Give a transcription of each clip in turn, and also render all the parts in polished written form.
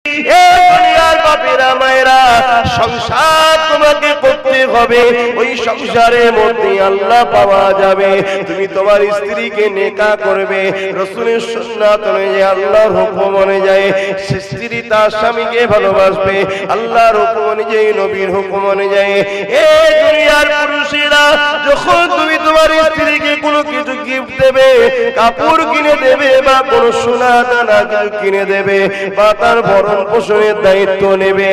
দুনিয়ার বাপেরা মায়েরা, সংসার তোমাকে করতে হবে, ওই সংসারের মধ্যে আল্লাহ পাওয়া যাবে। তুমি তোমার স্ত্রীকে নেকা করবে রাসূলের সুন্নাত অনুযায়ী, আল্লাহর হুকুম অনুযায়ী। স্ত্রী তার স্বামীকে ভালোবাসবে আল্লাহর হুকুম অনুযায়ী, নবীর হুকুম অনুযায়ী। এই দুনিয়ার পুরুষেরা, যখন তুমি তোমার স্ত্রীকে কোনো কিছু গিফট দেবে, কাপড় কিনে দেবে বা কোনো সোনা দানা কিনে দেবে বা তার ভরণ পোষণের দায়িত্ব নেবে,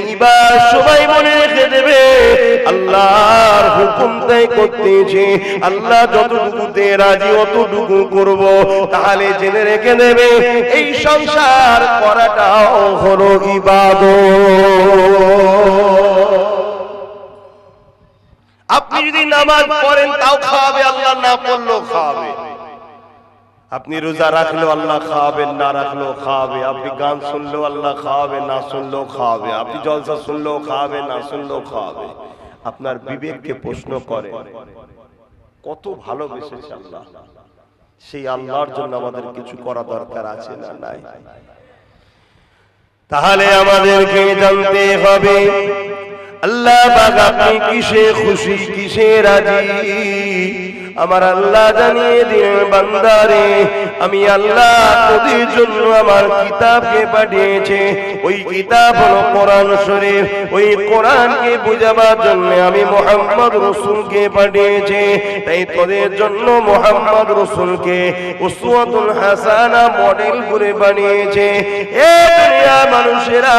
নিবার সবাই মনে রেখে দেবে আল্লাহর হুকুম তাই করতেছি, আল্লাহ যতটুকুতে রাজি অতটুকু করব। তাহলে জেনে রেখে দেবে এই সংসার করাটাও হলো ইবাদত। আপনি যদি নামাজ পড়েন তাও খাওয়াবে আল্লাহ, না পড়লেও খাওয়াবে। আপনি রোজা রাখলেও আল্লাহ খাওয়াবেন, না রাখলেও খাওয়াবে। আপনি গান শুনলেও আল্লাহ খাওয়াবে, না শুনলেও খাওয়াবে। আপনি জলসা শুনলেও খাওয়াবে, না শুনলেও খাওয়াবে। আপনার বিবেককে প্রশ্ন করে কত ভালোবেসেছে আল্লাহ, সেই আল্লাহর জন্য আমাদের কিছু করা দরকার আছে না নাই? তাহলে আমাদেরকে জানতে হবে আল্লাহ পাক আপনি কিসে খুশি, কিসে রাজি। আমার আল্লাহ জানিয়ে দিলেন বান্দারে, আমি আল্লাহ তোদের জন্য আমার কিতাবকে পাঠিয়েছে। ওই কিতাব হলো কোরআন শরীফ। ওই কোরআনকে বুঝাবার জন্য আমি মুহাম্মদ রাসূলকে পাঠিয়েছি। তাই তোদের জন্য মুহাম্মদ রাসূলকে উসওয়াতুল হাসানা মডেল করে বানিয়েছে। এ দুনিয়ার মানুষেরা,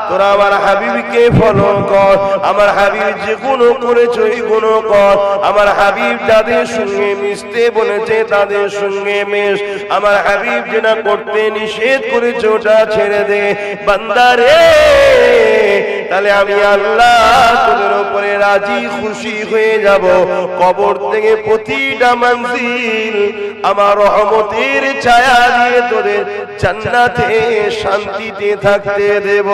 তোরা আমার হাবিবকে ফলো কর। আমার হাবিব যে গুণ করেছে ওই গুণ কর। আমার হাবিব যাদের সঙ্গে মিশতে বলেছে তাদের সঙ্গে মেশ। আমার হাবিব যেটা করতে নিষেধ করেছে ওটা ছেড়ে দে বান্দারে। তাহলে আমি আল্লাহ তোদের উপরে রাজি খুশি হয়ে যাব। কবর থেকে প্রতিটা মঞ্জিল আমার রহমতের ছায়া দিয়ে তোদের জান্নাতে শান্তিতে থাকতে দেব।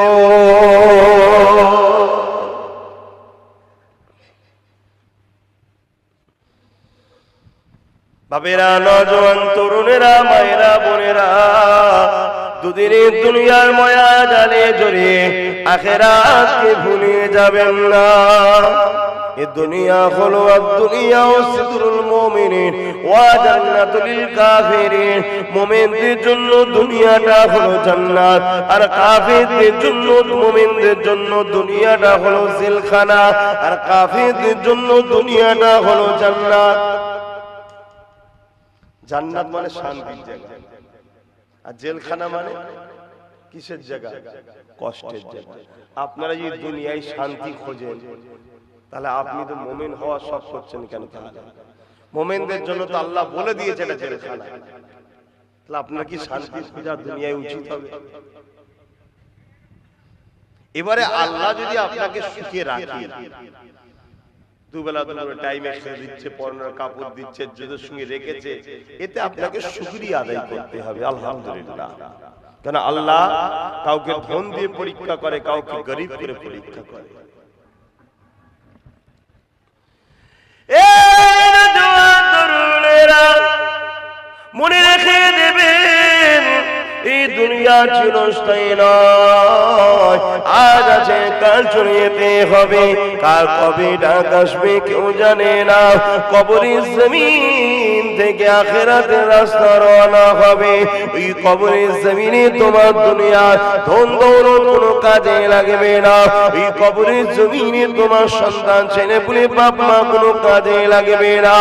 বাবেরা, নজওয়ান তরুণেরা, মায়েরা, বোনেরা, দুদিনের দুনিয়ার মায়া জালে জড়িয়ে আখিরাতকে ভুলে যাবেন না। এ দুনিয়া হলো দুনিয়া ও সিদরুল মুমিনিন ওয়া জান্নাতুল কাফিরিন। মুমিনদের জন্য দুনিয়াটা হলো জান্নাত, আর কাফিরদের জন্য, মুমিনদের জন্য দুনিয়াটা হলো জেলখানা, আর কাফিরদের জন্য দুনিয়াটা হলো জান্নাত। জান্নাত মানে শান্তির জায়গা, আর জেলখানা মানে কিসের জায়গা? কষ্টের জায়গা। আপনারা যদি দুনিয়ায় শান্তি খোঁজেন, তাহলে আপনি তো মুমিন হওয়া শখ করছেন কেন? তাহলে মুমিনদের জন্য তো আল্লাহ বলে দিয়েছে এটা জেলখানা। তাহলে আপনার কি শান্তি খোঁজা দুনিয়ায় উচিত হবে? এবারে আল্লাহ যদি আপনাকে সুখে রাখে, দুবেলা দুপুরে টাইমে খেয়ে দিচ্ছে, পরনের কাপড় দিচ্ছে, যদের সঙ্গে রেখেছে, এতে আপনাকে শুকরিয়া আদায় করতে হবে আলহামদুলিল্লাহ। কেন আল্লাহ কাউকে ধন দিয়ে পরীক্ষা করে, কাউকে গরিব করে পরীক্ষা করে। মনে রেখে দেবেন এই দুনিয়া চিরস্থায়ী নয়। আজ আছে কাল চলে যেতে হবে, কাল কবে ডাক আসবে কেউ জানে না। কবরের জমিন থেকে আখিরাতের রাস্তা রওনা হবে। ওই কবরের জমিনে তোমার দুনিয়ার ধন দৌলত কোনো কাজে লাগবে না। ওই কবরের জমিনে তোমার সন্তান, ছেলে পুলে, বাপ মা কোনো কাজে লাগবে না।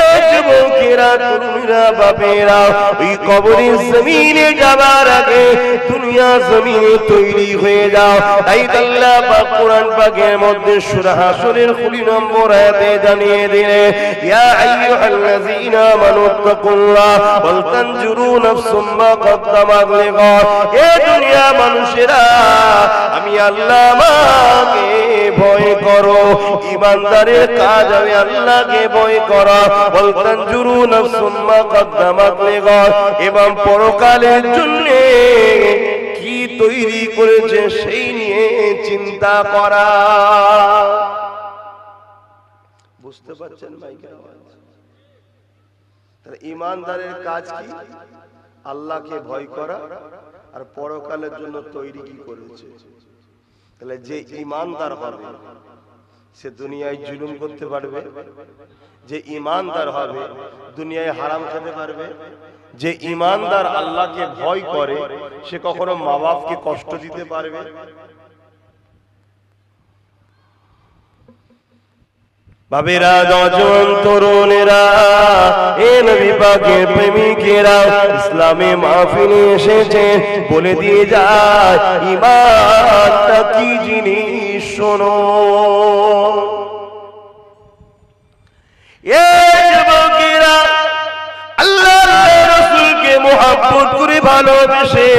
এই যুবকেরা, তরুণীরা, বাপেরা, ওই কবরের জমিনে যাবার আগে দুনিয়া জমিনে তৈরি হয়ে যাও। তাই আল্লাহ পাক কোরআন পাকের মধ্যে সূরা হাসরের 20 নম্বর আয়াতে জানিয়ে দিলেন, ইয়া আইয়ুহাল্লাযীনা আমানু তাকুল্লাহ ওয়াল তানজুরু নাফসুম মা কদ্দামাত লিগাদ। এ দুনিয়া মানুষেরা, আমি আল্লাহ আমাকে ভয় করো। ঈমানদারের কাজ আমি আল্লাহকে ভয় করা। ওয়াল তানজুরু নাফসুম মা কদ্দামাত লিগাদ, এবং পরকালের জন্য কি তৈরি করেছে সেই নিয়ে চিন্তা করা। বুঝতে পারছেন ভাই? তাহলে ঈমানদারের কাজ কি? আল্লাহকে ভয় করা আর পরকালের জন্য তৈরি কি করেছে। তাহলে যে ঈমানদার হবে সে দুনিয়ায় জুলুম করতে পারবে, যে ঈমানদার হবে দুনিয়ায় হারাম খেতে পারবে, যে ঈমানদার আল্লাহকে ভয় করে সে কখনো মা বাপকে কষ্ট দিতে পারবে। বাবেরা, নওজোয়ান তরুণেরা, এ নবী পাকের প্রেমিকেরা ইসলামে মাহফিলে এসেছে, বলে দিয়ে যায় ঈমানটা কি জিনিস শোনো। এ যুবকেরা, আল্লাহর রাসূলকে মুহাব্বত করে ভালোবেসে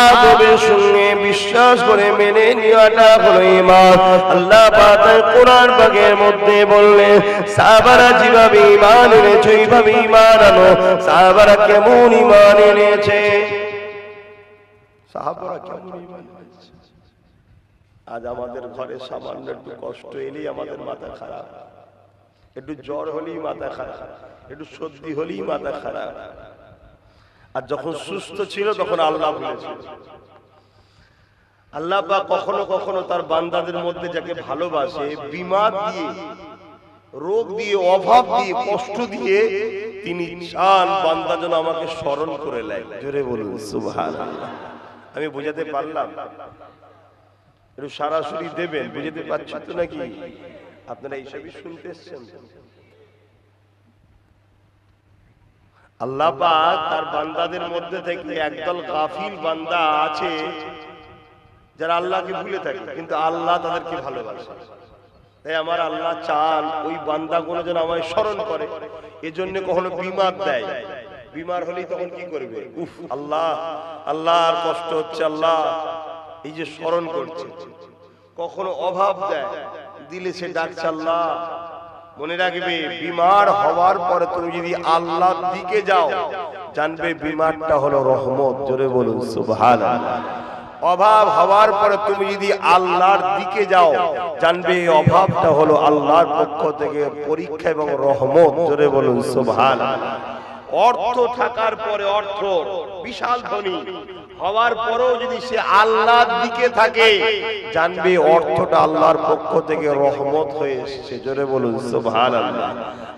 আদবের সঙ্গে বিশ্বাস করে মেনে নেওয়াটা হলো ঈমান। আল্লাহ পাক কোরআন পাকের মধ্যে বললেন, সাহাবারা যেভাবে ঈমান এনেছে ওইভাবে ঈমান আনো। সাহাবারা কেমন ঈমান এনেছে? সাহাবারা কেমন ঈমান এনেছে? আজ আমাদের ঘরে সামান্য একটু কষ্ট এলেই আমাদের মাথা খারাপ, একটু জ্বর হলেই মাথা খারাপ, একটু সর্দি হলেই মাথা খারাপ। আর যখন সুস্থ ছিল তখন আল্লাহ ভুলেছিল। আল্লাহ পাক কখনো কখনো তার বান্দাদের মধ্যে যাকে ভালোবাসে বিমার দিয়ে, রোগ দিয়ে, অভাব দিয়ে, কষ্ট দিয়ে তিনি চান বান্দা যেন আমাকে স্মরণ করে নেয়। জোরে বলুন সুবহানাল্লাহ। আমি বুঝাতে পারলাম? একটু সরাসরি দেবেন, বুঝাতে পারছি তো নাকি? আপনারা এইসবই শুনতে এসছেন। আল্লাহ পাক তার বান্দাদের মধ্যে থেকে একদল গাফিল বান্দা আছে যারা আল্লাহকে ভুলে থাকে, কিন্তু আল্লাহ তাদেরকে ভালোবাসে। তাই আমার আল্লাহ চান ওই বান্দাগুলো যেন আমায় স্মরণ করে, এজন্য কখনো বিমার দেয়। বিমার হলেই তখন কি করবে? উফ, আল্লাহ আল্লাহর কষ্ট হচ্ছে, আল্লাহ এই যে স্মরণ করছে। কখনো অভাব দেয়, দিলে সে ডাকছে আল্লাহ। মনে রাখবে, বিমার হওয়ার পরে তুমি যদি আল্লাহর দিকে যাও জানবে বিমারটা হলো রহমত। জোরে বলুন সুবহানাল্লাহ। অভাব হওয়ার পরে তুমি যদি আল্লাহর দিকে যাও জানবে অভাবটা হলো আল্লাহর পক্ষ থেকে পরীক্ষা এবং রহমত। জোরে বলুন সুবহানাল্লাহ। অর্থ থাকার পরে, অর্থ বিশাল ধনী হওয়ার পরেও যদি সে আল্লাহর দিকে থাকে জানবে অর্থটা আল্লাহর পক্ষ থেকে রহমত হয়ে এসেছে। জোরে বলুন সুবহানাল্লাহ।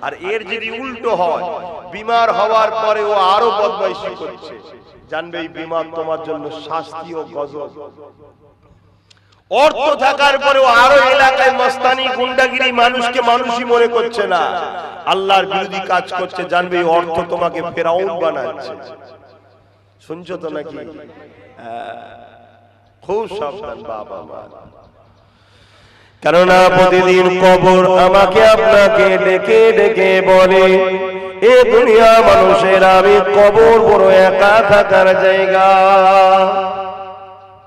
আর এর যদি উল্টো হয়, বিমার হওয়ার পরে ও আরো বদমাইশি করছে, জানবে এই বিমার তোমার জন্য শাস্তি ও গজব। অর্থ থাকার পরেও আরো এলাকায় মস্তানি, গুন্ডাগিরি, মানুষকে মানুষই মনে করছে না, আল্লাহর বিরোধী কাজ করছে, জানবে এই অর্থ তোমাকে ফেরাউন বানাচ্ছে। শুনছো তো নাকি? খুব সাবধান বাবা মা, কেননা প্রতিদিন কবর আমাকে আপনাকে ডেকে ডেকে বলে, এ দুনিয়া মানুষের আমি কবর বড় একা থাকার জায়গা।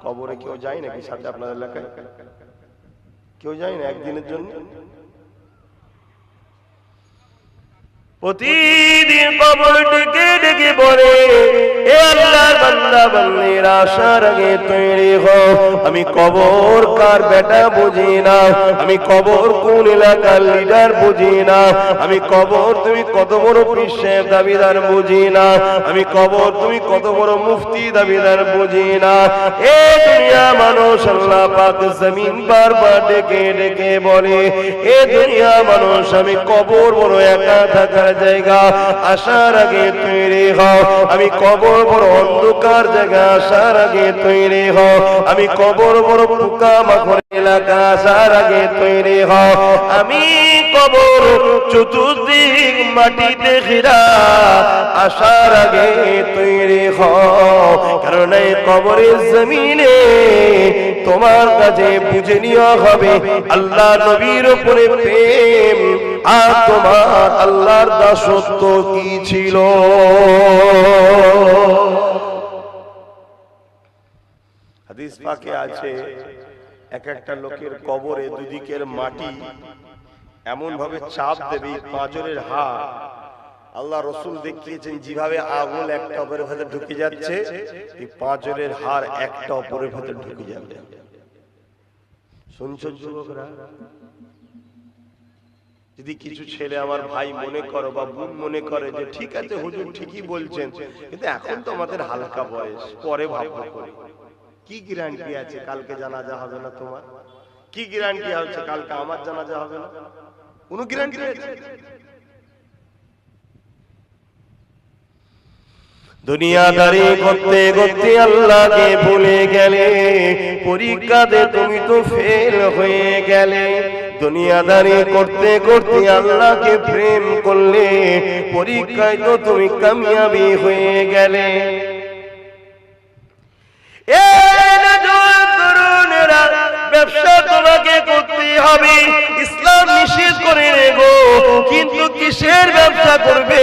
কবরে কেউ যায় নাকি সাথে? আপনার এলাকায় কেউ যায় না একদিনের জন্য? প্রতিদিন কবর ডেকে ডেকে বলে, এ আল্লাহর বান্দা বান্দিরা আসার আগে তৈরি হও। আমি কবর কার বেটা বুঝি না, আমি কবর কোন এলাকার লিডার বুঝি না, আমি কবর তুমি কত বড় পীর সাহেব দাবিদার বুঝি না, আমি কবর তুমি কত বড় মুফতি দাবিদার বুঝি না। এ দুনিয়া মানুষ, আল্লাহ পাক জমিন বারবার ডেকে ডেকে বলে, এ দুনিয়া মানুষ আমি কবর বড় একা থাকার জায়গা, আসার আগে তৈরি হও। আমি কবর বড় অন্ধকার জায়গা, আসার আগে তৈরি হও। আমি কবর বড় পোকা মাকড় এলাকা, আসার আগে তৈরি হও। আমি কবর চতুর্দিক মাটিতে ঘেরা, আসার আগে তৈরি হও। কারণ এই কবরের জমিনে তোমার কাছে বুঝে নেওয়া হবে আল্লাহ নবীর উপরে প্রেম আর তোমার আল্লাহর দাসত্ব কি ছিল। হাদিস পাকে আছে, এক একটা লোকের কবরে দুদিকের মাটি এমন ভাবে চাপ দেবে, পাঁজরের হাড়। আল্লাহ রসুল দেখিয়েছেন যেভাবে আগুন একটা অপরের ভেতরে ঢুকে যাচ্ছে, এই পাঁজরের হাড় একটা অপরের ভেতরে ঢুকে যাবে। শুনছো যুবকরা? যদি কিছু ছেলে আমার ভাই মনে করো বা বোন মনে করে যে ঠিক আছে হুজুর ঠিকই বলছেন, কিন্তু এখন তো আমাদের হালকা বয়স, পরে ভাববো করে। কি গ্যারান্টি আছে কালকে জানাজা হবে না তোমার? কি গ্যারান্টি আছে কালকে আমার জানাজা হবে না? কোনো গ্যারান্টি আছে? দুনিয়াদারি করতে করতে আল্লাহকে ভুলে গেলে, পরীক্ষাতে তুমি তো ফেল হয়ে গেলে। দুনিয়াদারি করতে করতে আল্লাহকে প্রেম করলে, পরীক্ষায় তো তুমি কামিয়াবি হয়ে গেলে। ব্যবসা তোমাকে করতে হবে, ইসলাম নিষেধ করে গো, কিন্তু কিসের ব্যবসা করবে?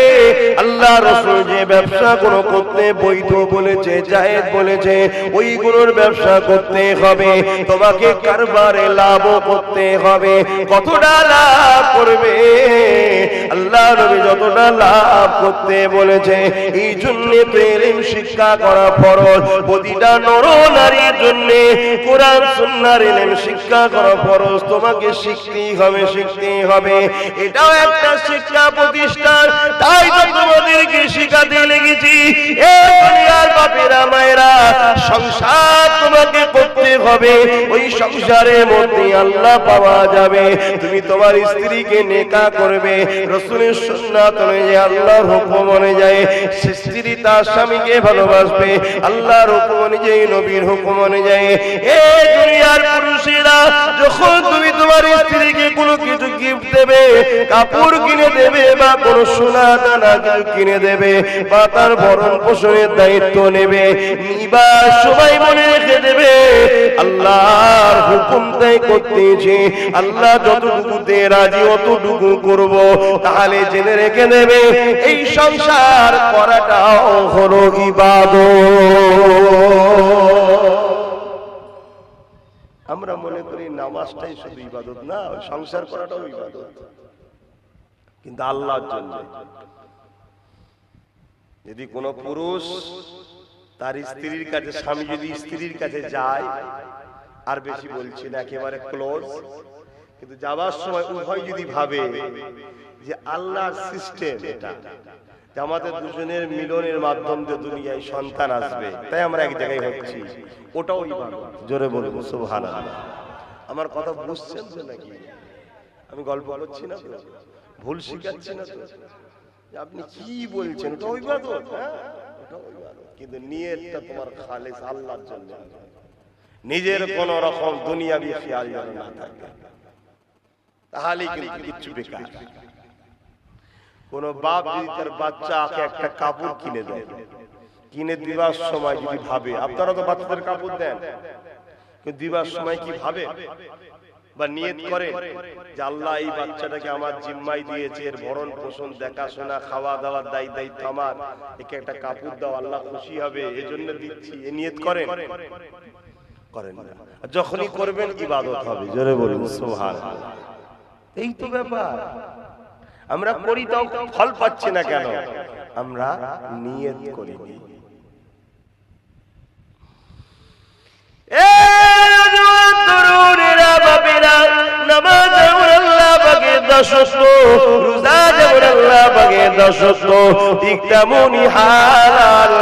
আল্লাহ রাসূল যে ব্যবসা কোনো করতে বৈধ বলেছে, জায়েজ বলেছে, ওইগুলোর ব্যবসা করতে হবে। তোমাকে কারবারে লাভও করতে হবে। কতটা লাভ করবে? আল্লাহ নবী যতটা লাভ করতে বলেছে, এই জন্য তো ইলম শিক্ষা করা ফরজ। প্রতিটা নর নারীর জন্য কোরআন সুন্নাহর ইলম শিক্ষা করা ফরজ। তোমাকে শিখতেই হবে, শিখতেই হবে। এটাও একটা শিক্ষা প্রতিষ্ঠান। তাই তো তোমাদেরকে শিখাতে লেগেছি, এ দুনিয়ার বাপেরা মায়েরা, সংসার তোমাকে করতে হবে। ওই সংসারের মধ্যে আল্লাহ পাওয়া যাবে। তুমি তোমার স্ত্রীকে নেকাহ করবে, রাসূলের সুন্নাত অনুযায়ী, আল্লাহর হুকুম অনুযায়ী। স্ত্রী তার স্বামীকে ভালোবাসবে আল্লাহর হুকুম অনুযায়ী, নবীর হুকুম অনুযায়ী। এই দুনিয়ার পুরুষেরা, যখন তুমি তোমার স্ত্রীকে কোনো কিছু গিফট দেবে, কাপড় কিনে দেবে বা কোনো সোনা দানা কিনে দেবে, বা তার ভরণ পোষণের দায়িত্ব নেবে, নিবার সময় মনে রেখে দেবে আল্লাহর হুকুম তাই করতেছি, আল্লাহ যতটুকুতে রাজি অতটুকু করব। তাহলে জেনে রেখে দেবে এই সংসার করাটাও হলো ইবাদত। আমরা মনে করি নামাজটাই শুধু ইবাদত না, সংসার করাটাও ইবাদত, কিন্তু আল্লাহর জন্য। যদি কোনো পুরুষ তার স্ত্রীর কাছে, স্বামী যদি স্ত্রীর কাছে যায়, আর বেশি বলছি না, একেবারে ক্লোজ, কিন্তু যাবার সময় উভয় যদি ভাবে যে আল্লাহর সিস্টেম এটা, যে আমাদের দুজনের মিলনের মাধ্যম দিয়ে দুনিয়ায় সন্তান আসবে, তাই আমরা এক জায়গায় হচ্ছি, ওটাও ইবাদত। জোরে বলবো সুবহানাল্লাহ। আমার কথা বুঝছেন তো নাকি? আমি গল্প করছি না তো, ভুল শিখাচ্ছি না তো? আপনি কি বলছেন? ওটাও ইবাদত, হ্যাঁ ওটাও ইবাদত, কিন্তু নিয়তটা তোমার খালিস আল্লাহর জন্য। নিজের কোন রকম দুনিয়াবি খেয়াল যেন না থাকে, তাহলে কিন্তু কিচ্ছু বেকার। কোন বাপ যদি তার বাচ্চাকে একটা কাপড় কিনে দেয়, কিনে দিবার সময় যদি ভাবে, আপনারা তো বাচ্চাদের কাপড় দেন, কিন্তু দিবার সময় কি ভাবে বা নিয়ত করে যে আল্লাহ এই বাচ্চাটাকে আমার জিম্মায় দিয়েছে, এর ভরণ পোষণ, দেখাশোনা, খাওয়া দাওয়ার দায়িত্ব আমার, একে একটা কাপড় দাও, আল্লাহ খুশি হবে, এজন্য দিচ্ছি, এ নিয়ত করেন? করেন না। যখনই করবেন ইবাদত হবে। জোরে বলুন সুবহানাল্লাহ। এই তো ব্যাপার। আমরা করি তাও ফল পাচ্ছি না কেন? আমরা নিয়ত করিনি। নামাজ যেমন আল্লাহ পাকের দাসত্ব, রোজা যেমন আল্লাহ পাকের দাসত্ব, ঠিক তেমনই হালাল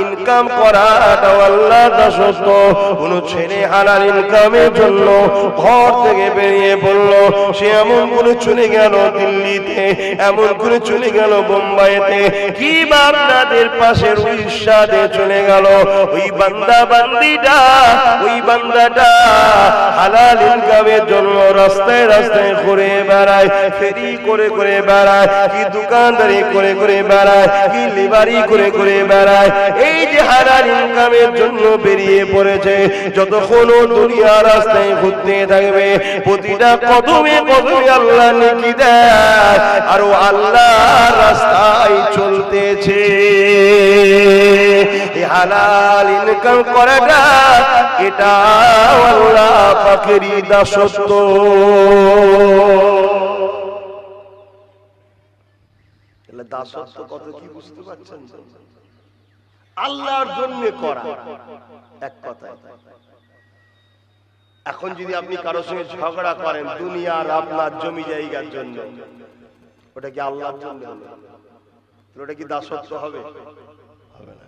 ইনকাম করাটাও আল্লাহর দাসত্ব। কোন ছেলে হালাল ইনকামের জন্য ঘর থেকে বেরিয়ে পড়ল, সে এমন করে চলে গেল দিল্লিতে, এমন করে চলে গেল বোম্বাইতে, কি বা আপনাদের পাশের উড়িষ্যাতে চলে গেল। ওই বান্দা বান্দিটা, ওই বান্দাটা হালাল ইনকামের জন্য রাস্তায় রাস্তায় ঘুরে বেড়ায়, ফেরি করে করে বেড়ায়, কি দোকানদারি করে করে বেড়ায়, কি লিবারি করে করে বেড়ায়। এই যে হালাল ইনকামের জন্য বেরিয়ে পড়েছে, যতক্ষণ দুনিয়া রাস্তায় ঘুরতে থাকবে, প্রতিটা কদমে কদমে আল্লাহ নেকি দেয়, আর ও আল্লাহ রাস্তায় চলতেছে। এই হালাল ইনকাম করাটা, এটা আল্লাহ পাকেরই দাসত্ব। দাসত্ব কত কি বুঝতে পারছেন? আল্লাহর জন্য করা, এক কথায়। এখন যদি আপনি কারোর সঙ্গে ঝগড়া করেন দুনিয়ার আপনার জমি জায়গার জন্য, ওটা কি আল্লাহর জন্য হলো? ওটা কি দাসত্ব হবে? হবে না।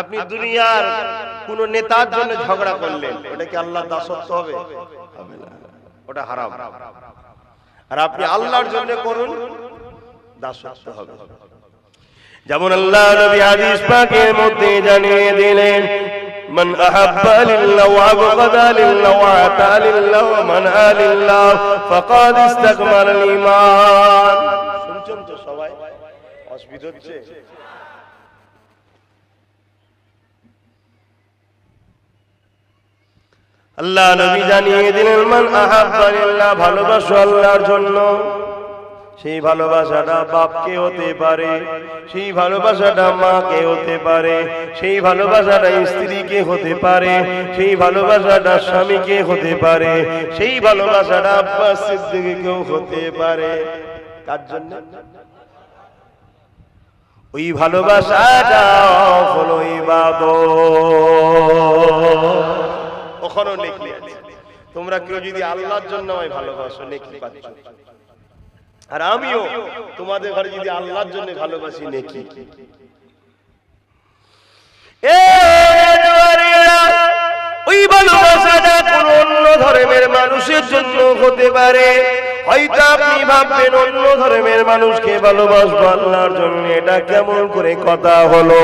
আপনি দুনিয়ার কোন নেতার জন্য ঝগড়া করলেন, ওটা কি আল্লাহর দাসত্ব হবে? হবে না, ওটা হারাম। আর আপনি আল্লাহর জন্য করুন, দাসত্ব হবে। যেমন আল্লাহ নবী হাদিস পাকের মধ্যে জানিয়ে দিলেন, মান আহাব্বা লিল্লাহি ওয়া আবগাদা লিল্লাহি ওয়া আতা লিল্লাহি ওয়া মান আলিল্লাহ ফাকাদ ইসতাকমালা ঈমান। শুনছেন তো সবাই? অসুবিধা হচ্ছে? আল্লাহ নবী জানিয়ে দিলেন, মান আহাব্বা লিল্লাহ, ভালোবাসো আল্লাহর জন্য। সেই ভালোবাসাটা বাপকে হতে পারে, সেই ভালোবাসাটা মাকে হতে পারে, সেই ভালোবাসাটা স্ত্রীকে হতে পারে, সেই ভালোবাসাটা স্বামীকে হতে পারে, সেই ভালোবাসাটা আব্বাস সিদ্দিককেও হতে পারে। কার জন্য? ওই ভালোবাসাটা হলো ইবাদত। ওখানেও নেকি আছে। তোমরা কেউ যদি আল্লাহর জন্য আমায় ভালোবাসো, নেকি পাচ্ছ। আর আমিও তোমাদের ঘরে যদি আল্লাহর জন্য ভালোবাসি, নেকি। ওই ভালোবাসাটা কোন অন্য ধর্মের মানুষের জন্য হতে পারে। হয়তো আপনি ভাববেন অন্য ধর্মের মানুষকে ভালোবাসবো আল্লাহর জন্য, এটা কেমন করে কথা হলো?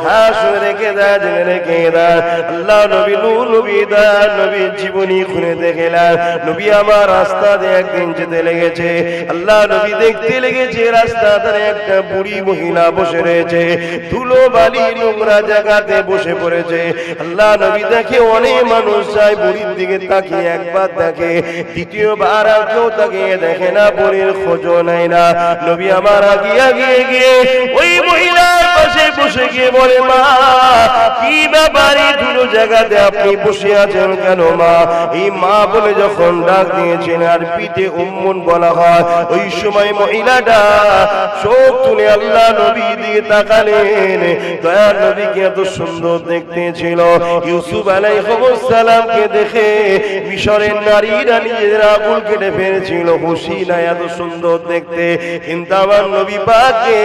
হ্যাঁ, শুনে রেখে দেয়, জেনে রেখে দেয়। আল্লাহ নবী নবী দয়ার নবীর জীবনী খুলে দেখলেন। নবী আমার রাস্তা দিয়ে একদিন যেতে লেগেছে, আল্লাহ নবী দেখতে লেগেছে রাস্তা ধারে একটা বুড়ি মহিলা বসে রয়েছে, ধুলো বালি নোংরা জায়গাতে বসে পড়েছে। আল্লাহ নবী দেখে অনেক মানুষ যায়, বুড়ির দিকে তাকিয়ে একবার দেখে, দ্বিতীয়বার আর কেউ তাকিয়ে দেখে না, বুড়ির খোঁজও নেয় না। নবী আমার আগিয়ে গিয়ে ওই মহিলার পাশে বসে গিয়ে বলে, মা কি ব্যাপার, এই ধুলো জায়গাতে আপনি বসে আছেন কেন মা? এই মা বলে যখন ডাক দিয়েছেন আর পিঠে উম্মুন বলা হয়, ওই সময় মহিলাটা চোখ তুলে আল্লাহ নবী দিয়ে তাকালেন। দয়ার নবীকে এত সুন্দর দেখতে ছিল। ইউসুফ আলাইহিস সালামকে দেখে মিশরের নারীরা নিজেরা আঙুল কেটে ফেলেছিল, খুশি না এত সুন্দর দেখতে। কিন্তু আমার নবী পাককে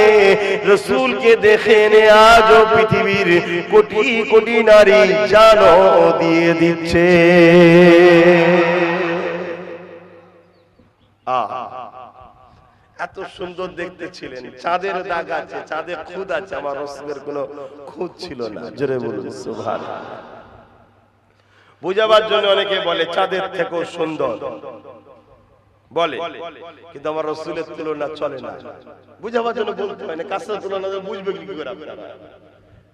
রাসূলকে দেখে নে আজও পৃথিবীর কোটি কোটি নারী জানো দিয়ে দিচ্ছে। এত সুন্দর দেখতে ছিলেন। চাঁদের দাগ আছে, চাঁদের খুদ আছে, আমার রাসূলের কোনো খুদ ছিল না। জোরে বলুন সুবহানাল্লাহ। বুঝাবার জন্য অনেকে বলে চাঁদের থেকেও সুন্দর বলে, কিন্তু আমার রাসূলের তুলনা চলে না। বুঝাবার জন্য বলতে হয় না, কাছে তুলনা বুঝবে কি করে আপনারা?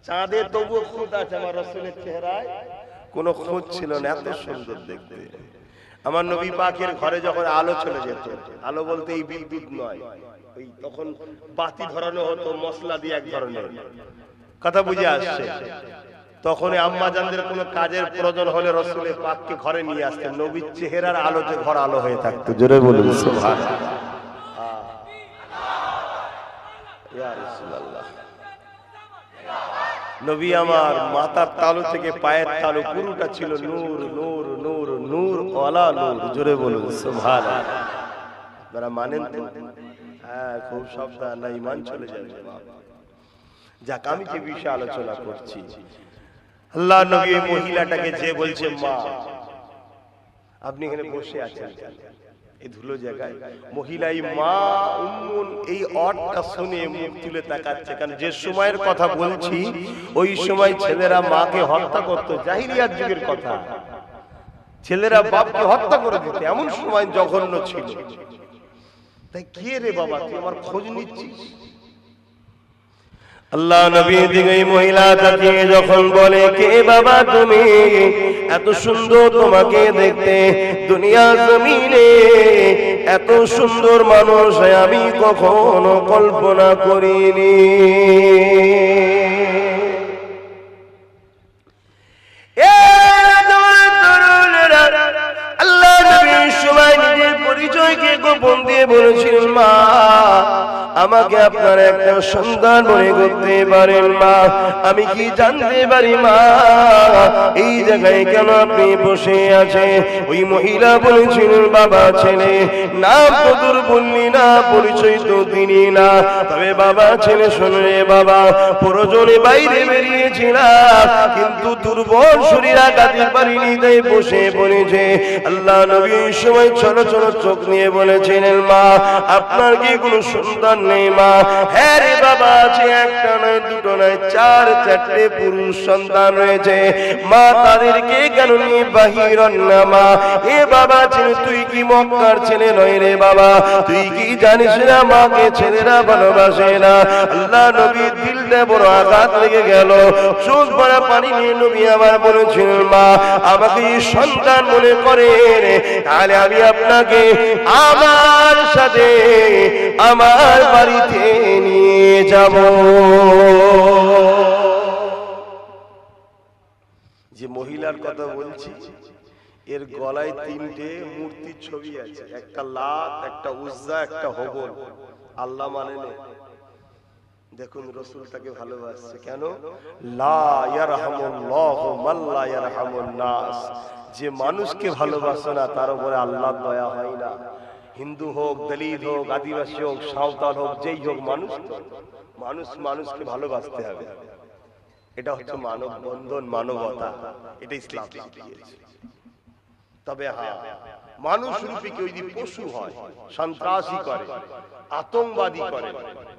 চাঁদের তবুও খুদ আছে, আমার রাসূলের চেহারায় কোনো খুদ ছিল না, এত সুন্দর দেখতে। আমার নবী পাকের ঘরে যখন আলো চলে যেত, আলো বলতে এই বিদ্যুৎ নয়, ওই তখন বাতি ধরানো হতো মশলা দিয়ে, এক ধরনের কথা বুঝে আসছে। তখন আম্মাজানদের কোনো কাজের প্রয়োজন হলে রাসূলের পাককে ঘরে নিয়ে আসতেন, নবীর চেহারার আলোতে ঘর আলো হয়ে থাকতো। জোরে বলুন সুবহানাল্লাহ। ইয়া রাসূলুল্লাহ, নবী আমার মাথার তালু থেকে পায়ের তালু পুরোটা ছিল নূর নূর নূর নূর ওয়ালা নূর। জোরে বলুন সুবহানাল্লাহ। আপনারা মানেন তো? হ্যাঁ, খুব সাবধান, না ঈমান চলে যাবে। যাক, আমি কি বিষয়ে আলোচনা করছি? আল্লাহ নবী এই মহিলাটাকে যে বলছে মা, আপনি এখানে বসে আছেন এই ধুলো জায়গায়, মহিলা এই মা উম্মুন এই অর্থটা শুনে মুখ তুলে তাকাচ্ছে। কারণ যে সময়ের কথা বলছি ওই সময় ছেলেরা মাকে হত্যা করত, জাহিলিয়াত যুগের কথা। ছেলেরা বাপকে হত্যা করে দিত, এমন সময় জঘন্য ছিল। তাই কে রে বাবা, তুই আমার খোঁজ নিচ্ছিস? আল্লাহ নবী দিকে মহিলা তাকিয়ে যখন বলে, কে বাবা তুমি? এত সুন্দর তোমাকে দেখতে, দুনিয়া জমিনে এত সুন্দর মানুষ আমি কখনো কল্পনা করিনি। আল্লাহ নবী সময় নিজের পরিচয়কে গোপন দিয়ে বলেছিলেন, মা আমাকে আপনার একটা সন্তান মনে করতে পারেন মা? আমি কি জানতে পারি মা এই জায়গায় কেন আপনি বসে আছেন? ওই মহিলা বলেছিলেন বাবা ছেলে নাম তো দূর বললি না, পরিচয় তো দিনি না, তবে বাবা ছেলে শুনলে বাবা প্রয়োজনে বাইরে বেরিয়েছিলাম, কিন্তু দুর্বল শরীর আগাতে পারিনি, তাই বসে পড়েছে। আল্লাহ নবী সময় ছোট ছোট চোখ নিয়ে বলেছিলেন মা আপনার কি কোনো সন্তান নেই মা? হ্যাঁ রে বাবা আছে, একটা নয় দুটো নয় চার চারটে পুরুষ সন্তান রয়েছে মা, তাদেরকে কেন নিয়ে বাহির না মা? এ বাবা ছেলে তুই কি মক্কার ছেলে নয় রে বাবা? তুই কি জানিস না মাকে ছেলেরা ভালোবাসে না? আল্লাহ নবী দিলটা বড় আঘাত লেগে গেল, চোখ ভরা পানি নিয়ে নবী আবার বলেছিলেন মা আমাকে সন্তান মনে করে তাহলে আমি আপনাকে আমার সাথে আমার বাড়িতে নিয়ে যাব। যে মহিলার কথা বলছি এর গলায় তিনটে মূর্তির ছবি আছে, একটা লাত, একটা উজ্জা, একটা হবল। আল্লাহ মানে না। দেখুন রসুল তাকে ভালোবাসছে কেন? লা ইয়ারহামুল্লাহু মান লা ইয়ারহামুন নাস। যে মানুষকে ভালোবাসে না তার উপরে আল্লাহর দয়া হয় না। হিন্দু হোক, দলিত হোক, আদিবাসী হোক, সাঁওতাল হোক, যেই হোক, মানুষ তো মানুষ, মানুষকে ভালোবাসতে হবে। এটা হচ্ছে মানব বন্ধন, মানবতা, এটা ইসলাম শিখিয়েছে। তবে হ্যাঁ মানুষ রূপী কেউ যদি পশু হয়, সন্ত্রাসী করে, আতঙ্কবাদী করে,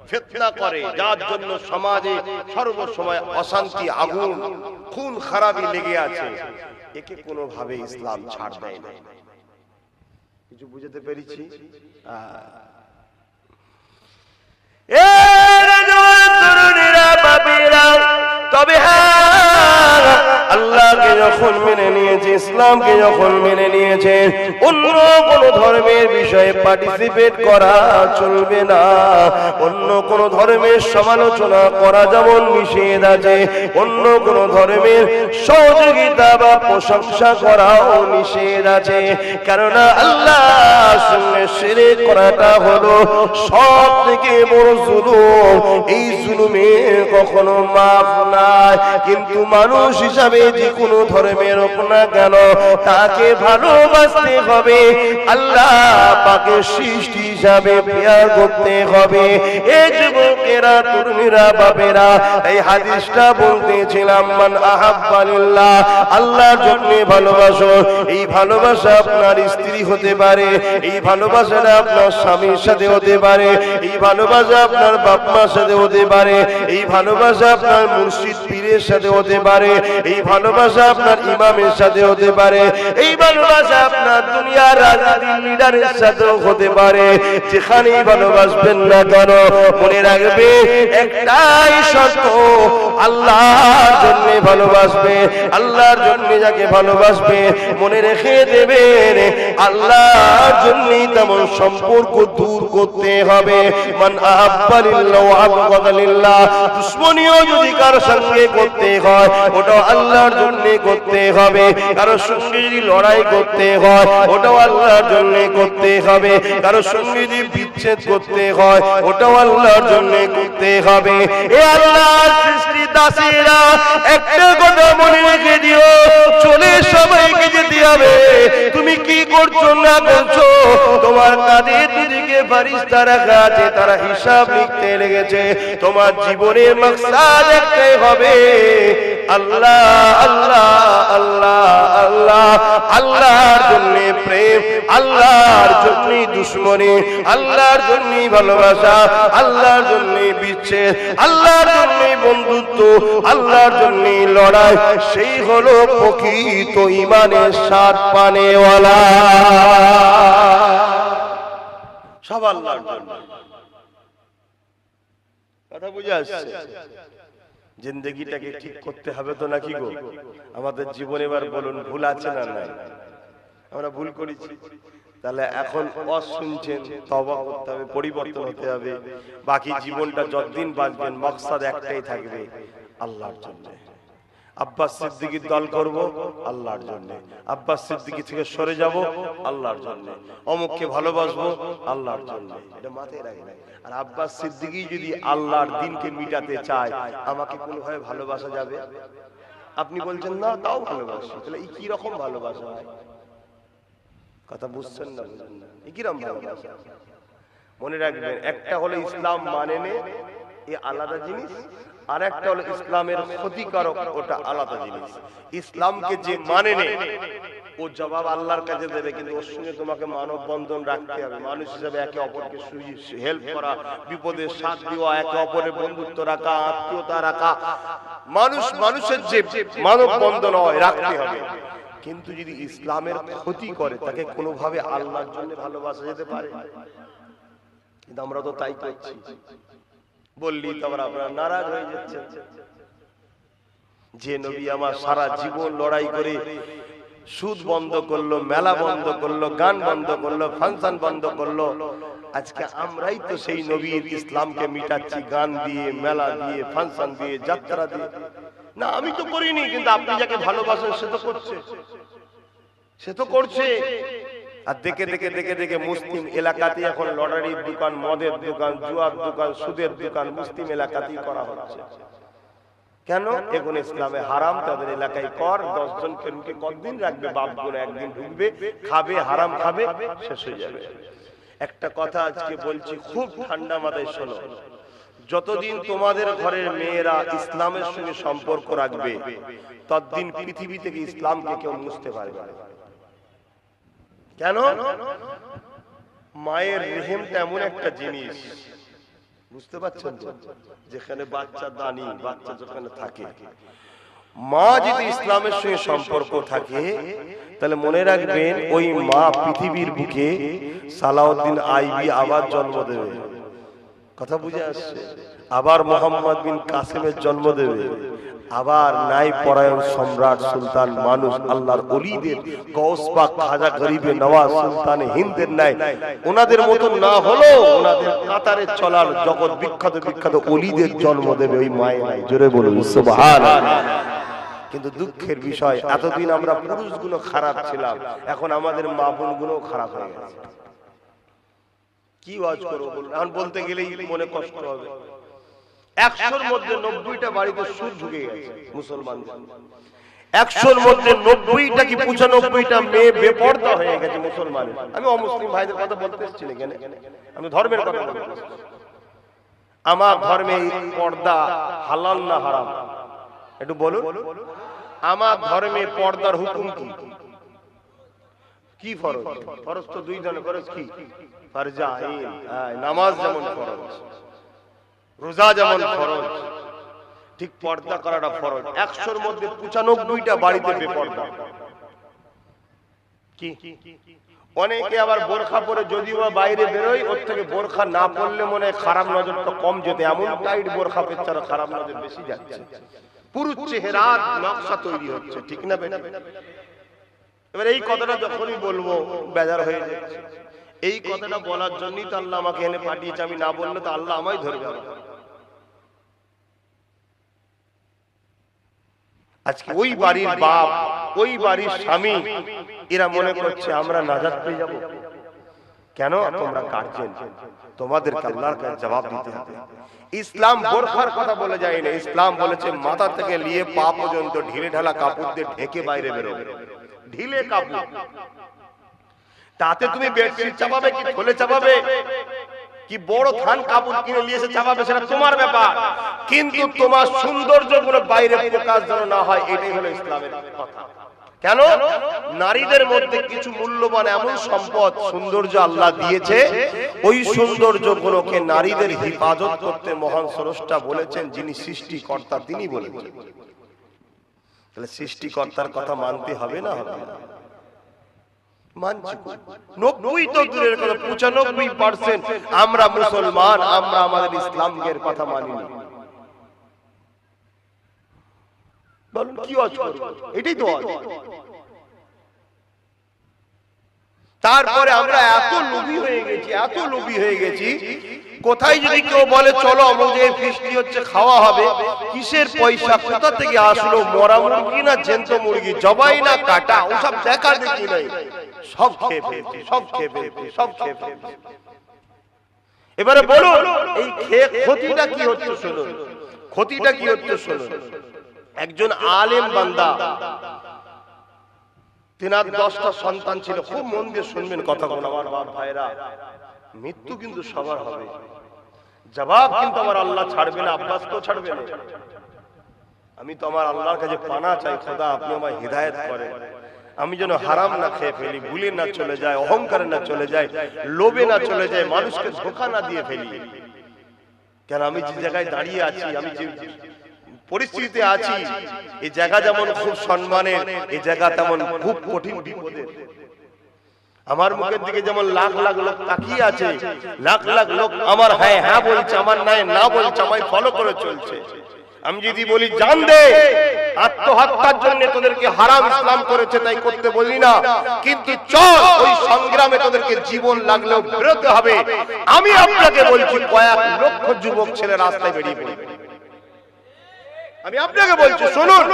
ফিতনা করে, যার জন্য সমাজে সর্বসময় অশান্তি, আগুন, খুন খারাপি লেগে আছে, একে কোনোভাবে ইসলাম ছাড় দেয় না। কিছু বুঝতে পেরেছি? তবে হ্যাঁ আল্লাহকে যখন মেনে নিয়েছে, ইসলামকে যখন মেনে নিয়েছে, অন্য কোন ধর্মের বিষয়ে পার্টিসিপেট করা চলবে না। অন্য কোন ধর্মের সমালোচনা করা যেমন নিষেধ আছে, অন্য কোন ধর্মের সহযোগিতা বা প্রশংসা করাও নিষেধ আছে। কেননা আল্লাহর সঙ্গে শিরক করাটা হলো সব থেকে বড় জুলুম। এই জুলুমের কখনো মাফ নাই। কিন্তু মানুষ হিসাবে যে কোনো ধর্মের হোক না কেন তাকে ভালোবাসতে হবে, আল্লাহ পাকের সৃষ্টি হিসাবে প্রিয় করতে হবে। এই যুবকেরা, তরুণীরা, বাপেরা, এই হাদিসটা বলতেছিলাম মান আহাব্বা লিল্লাহ, আল্লাহর জন্য ভালোবাসো। এই ভালোবাসা আপনার স্ত্রী হতে পারে, এই ভালোবাসাটা আপনার স্বামীর সাথে হতে পারে, এই ভালোবাসা আপনার বাপ মার সাথে হতে পারে, এই ভালোবাসা আপনার মুর্শিদ পীরের সাথে হতে পারে, এই ভালোবাসা আপনার ইমামের সাথে হতে পারে, এই ভালোবাসা আপনার দুনিয়ার রাজনীতির লিডারের সাথেও হতে পারে। যেখানেই ভালোবাসবেন না কেন মনে রাখবে একটাই শর্ত, আল্লাহর জন্য ভালোবাসবে। আল্লাহর জন্য যাকে ভালোবাসবে মনে রেখে দেবেন আল্লাহর জন্যই তেমন সম্পর্ক দূর করতে হবে। মান আহাব্বা লিল্লাহ ওয়া আবগাদা লিল্লাহ, দুশমনিও যদি কারো সঙ্গে করতে হয় ওটাও আল্লাহর জন্য করতে হবে। কারো সঙ্গে যদি লড়াই করতে হয় ওটাও আল্লাহর জন্য করতে হবে। কারো সঙ্গে যদি বিচ্ছেদ করতে হয় ওটাও আল্লাহর জন্য করতে হবে। এ আল্লাহর সৃষ্টি দাসীরা একটা কথা মনে রেখে দিও, চলে সবাইকে যেতে হবে। তুমি কি করছো না করছো, তোমার কাঁধে দুদিকে ফারিস্তা রাখা আছে, তারা হিসাব লিখতে লেগেছে। তোমার জীবনের মাকসাদ একটাই হবে, আল্লাহ আল্লাহ আল্লাহ আল্লাহ। আল্লাহর জন্য প্রেম, আল্লাহর জন্য দুশমনি, আল্লাহর জন্য ভালোবাসা, আল্লাহর জন্য বিচ্ছেদ, আল্লাহর জন্য বন্ধুত্ব, আল্লাহর জন্য লড়াই, সেই হলো প্রকৃত ঈমানের স্বাদ পানেওয়ালা। সব আল্লাহর জন্য। কথা বুঝে আসছে? জিন্দেগিটাকে ঠিক করতে হবে তো নাকি গো? আমাদের জীবনে এবার বলুন ভুল আছে না নাই? আমরা ভুল করেছি, তাহলে এখন শুনছেন তওবা করতে হবে, পরিবর্তন হতে হবে। বাকি জীবনটা যতদিন বাঁচবেন মাকসাদ একটাই থাকবে, আল্লাহর জন্য। আব্বাস সিদ্দিকীর দল করব আল্লাহর জন্য, আব্বাস সিদ্দিকী থেকে সরে যাব আল্লাহর জন্য, অমুককে ভালোবাসবো আল্লাহর জন্য। এটা মাথায় রাখবেন। আর আব্বাস সিদ্দিকী যদি আল্লাহর দ্বীনকে মিটাতে চায়, আমাকে কোনোভাবে ভালোবাসা যাবে? আপনি বলছেন না, তাও ভালোবাসি। তাহলে এই কি রকম ভালোবাসা হয়? কথা বুঝছেন না? এই কি রকম ভালোবাসা? মনে রাখবেন, একটা হলো ইসলাম মানে নে, এ আলাদা জিনিস, আর একটা হলো ইসলামের ক্ষতিকারক, ওটা আলাদা জিনিস। ইসলামকে যে মানে নে, ও জবাব আল্লাহর কাছে দেবে, কিন্তু ওর সঙ্গে তোমাকে মানব বন্ধন রাখতে হবে। মানুষ হিসেবে একে অপরকে হেল্প করা, বিপদের সাথ দেওয়া, একে অপরের বন্ধুত্ব রাখা, আত্মীয়তা রাখা, মানুষের যে মানব বন্ধন হয় রাখতে হবে। কিন্তু যদি ইসলামের ক্ষতি করে, তাকে কোনোভাবে আল্লাহর জন্য ভালোবাসা যেতে পারে? কিন্তু আমরা তো তাই করছি। বললি তো আপনারা নারাজ হয়ে যাচ্ছেন। যে নবী আমার সারা জীবন লড়াই করে সুদ বন্ধ করলো, মেলা বন্ধ করলো, গান বন্ধ করলো, ফাংশন বন্ধ করলো, আজকে আমরাই তো সেই নবীর ইসলামকে মিটাচ্ছি গান দিয়ে, মেলা দিয়ে, ফাংশন দিয়ে, যাত্রা দিয়ে। না, আমি তো করিনি, কিন্তু আপনি যাকে ভালোবাসেন সে তো করছে, সে তো করছে। আর দেখে দেখে দেখে দেখে মুসলিম এলাকাতে এখন লটারির দোকান, মদের দোকান, জুয়ার দোকান, সুদের দোকান মুসলিম এলাকাতেই করা হচ্ছে। কেন? এখন ইসলামে হারাম, তাদের এলাকায় কর। 10 জনকে রুকে কতদিন রাখবে? বাপ গুলো একদিন ঢুকবে, খাবে, হারাম খাবে, শেষ হয়ে যাবে। একটা কথা আজকে বলছি, খুব ঠান্ডা মাথায় শোনো। যতদিন তোমাদের ঘরের মেয়েরা ইসলামের সঙ্গে সম্পর্ক রাখবে, ততদিন পৃথিবী থেকে ইসলামকে কেউ মুছতে পারবে না। কেন? মায়ের রেহেমটা এমন একটা জিনিস, বুঝতে পারছেন তো? যেখানে বাচ্চা দানি, বাচ্চা যেখানে থাকে, মা যদি ইসলামের সঙ্গে সম্পর্ক থাকে, তাহলে মনে রাখবেন ওই মা পৃথিবীর বুকে সালাউদ্দিন আইবি আবার জন্ম দেবে। কথা বুঝে আসছে? আবার মোহাম্মদ বিন কাসেমের জন্ম দেবে, আবার নাই পরায়ণ সম্রাট সুলতান মানুষ আল্লাহর ওলিদের গৌস পাক খাজা গরিবে নওয়াজ সুলতান হিন্দের নাই ওনাদের মতো না হলো, ওনাদের কাতারে চলার জগৎ বিখ্যাত বিখ্যাত ওলিদের জন্ম দেবে ওই মায়ের নাই। জোরে বলুন সুবহানাল্লাহ। কিন্তু দুঃখের বিষয়, এতদিন আমরা পুরুষগুলো খারাপ ছিলাম, এখন আমাদের মা বোনগুলো খারাপ হয়ে গেছে। কি ওয়াজ করবো বলুন? এখন বলতে গেলেই মনে কষ্ট হবে। 100-র মধ্যে 90টা বাড়িতে সুদ ঢুকে গেছে মুসলমানদের। 100-র মধ্যে 90টা কি 95টা মেয়ে বেপরদা হয়ে গেছে মুসলমান। আমি অমুসলিম ভাইদের কথা বলতে এসেছি না, আমি ধর্মের কথা বলতে এসেছি। আমার ধর্মে পর্দা হালাল না হারাম? একটু বলুন। আমার ধর্মে পর্দার হুকুম কি? কি ফরজ? ফরজ তো 2 ধরনের ফরজ। কি? ফরজ আইন, নামাজ যেমন ফরজ, রোজা যেমন ফরজ, ঠিক পর্দা করাটা ফরজ। 100-র মধ্যে 95টা বাড়িতে বেপর্দা। কি? অনেকে আবার বোরখা পরে যদিও বাইরে বেরোয়, ওর থেকে বোরখা না পরলে মনে খারাপ নজরটা কম যেতে, এমন টাইট বোরখা পেছাড়া খারাপ নজর বেশি যাচ্ছে। পুরো চেহারার নকশা তৈরি হচ্ছে, ঠিক না বেটা? এবার এই কথাটা যখনই বলবো বেজার হয়ে যাচ্ছে। এই কথাটা বলার জন্যই তো আল্লাহ আমাকে এনে পাঠিয়েছে। আমি না বললে তো আল্লাহ আমায় ধরবে। আজকে ওই বাড়ির বাপ, ওই বাড়ির স্বামী, এরা মনে করছে আমরা নাজাত পেয়ে যাব। কেন? তোমরা গার্জিয়ান, তোমাদেরকে আল্লাহর কাছে জবাব দিতে হবে। ইসলাম বোরখার কথা বলে যায় না, ইসলাম বলেছে মাথা থেকে নিয়ে পা পর্যন্ত ঢিলে ঢালা কাপড় দিয়ে ঢেকে বাইরে বেরোবে। ঢিলে কাপড়, তাতে তুমি বেডশিট চাপাবে কি থলে চাপাবে কি বড় থান কাপড় কিনে নিয়ে এসে চাপাবে, সেটা তোমার ব্যাপার। কিন্তু তোমার সৌন্দর্য গুলো বাইরে প্রকাশ যেন না হয়, এটাই হলো ইসলামের কথা। কেন? নারীদের মধ্যে কিছু মূল্যবান এমন সম্পদ সৌন্দর্য আল্লাহ দিয়েছে, ওই সৌন্দর্য গুলোকে নারীদের হিফাজত করতে মহান স্রষ্টা বলেছেন, যিনি সৃষ্টিকর্তা তিনি বলেছেন। তাহলে সৃষ্টিকর্তার কথা মানতে হবে না? হবে না? মানছি। 90 তো দূরের কথা, 95% আমরা মুসলমান, আমরা আমাদের ইসলামের কথা মানিনি। বলুন কি ওয়াজ করব? এটাই তো ওয়াজ। তারপরে আমরা এত লোভী হয়ে গেছি, কোথায় যদি কেউ বলে চলো অমুক জায়গায় ফিস্টি হচ্ছে, খাওয়া হবে, কিসের পয়সা কোথা থেকে আসলো, মরা মুরগি না জ্যান্ত মুরগি, জবাই না কাটা, ওসব দেখা দেখি নাই, সব খেয়ে ফেলছি। এবারে বলুন এই ক্ষতিটা কি হচ্ছে শুনুন, একজন আলেম বান্দা, তিনার 10টা সন্তান ছিল, খুব মন দিয়ে শুনবেন কথাগুলো আমার বাপ ভাইরা, মৃত্যু কিন্তু সবার হবে, জবাব কিন্তু আমার আল্লাহ ছাড়বে না, আব্বাস তো ছাড়বে না। আমি তো আমার আল্লাহর কাছে পানা চাই, খোদা আপনি আমায় হিদায়াত করেন, আমি যেন হারাম না খেয়ে ফেলি, ভুলে না চলে যায়, অহংকারে না চলে যায়, লোভে না চলে যায়, মানুষকে ধোঁকা না দিয়ে ফেলি। কেন আমি যে জায়গায় দাঁড়িয়ে আছি, আমি যে পরিস্থিতিতে আছি, এই জায়গা যেমন খুব সম্মানের, এই জায়গা তেমন খুব কঠিন বিপদের। আমার মুখের দিকে যেমন লাখ লাখ লোক তাকিয়ে আছে, লাখ লাখ লোক আমার হ্যাঁ হ্যাঁ বলছে, আমার নাই না বলছে, আমায় ফলো করে চলছে। আমি যদি বলি জান দে, আত্মহত্যার জন্য তোদেরকে হারাম ইসলাম করেছে তাই করতে বলি না, কিন্তু চল ওই সংগ্রামে তোদেরকে জীবন লাগলেও বেরোতে হবে। আমি আপনাকে বলছি কয়েক লক্ষ যুবক ছেলে রাস্তায় বেরিয়ে পড়বে। আমি আপনাকে বলছি শুনুন,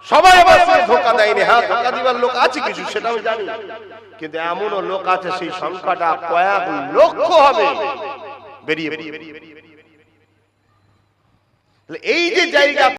সবাই আমার সঙ্গে ধোঁকা দেয়নি, হ্যাঁ ধোঁকা দিবার লোক আছে কিছু, সেটা আমি জানি, কিন্তু এমনও লোক আছে সেই সংখ্যাটা কয়েক লক্ষ হবে বেরিয়ে। এই যে জায়গা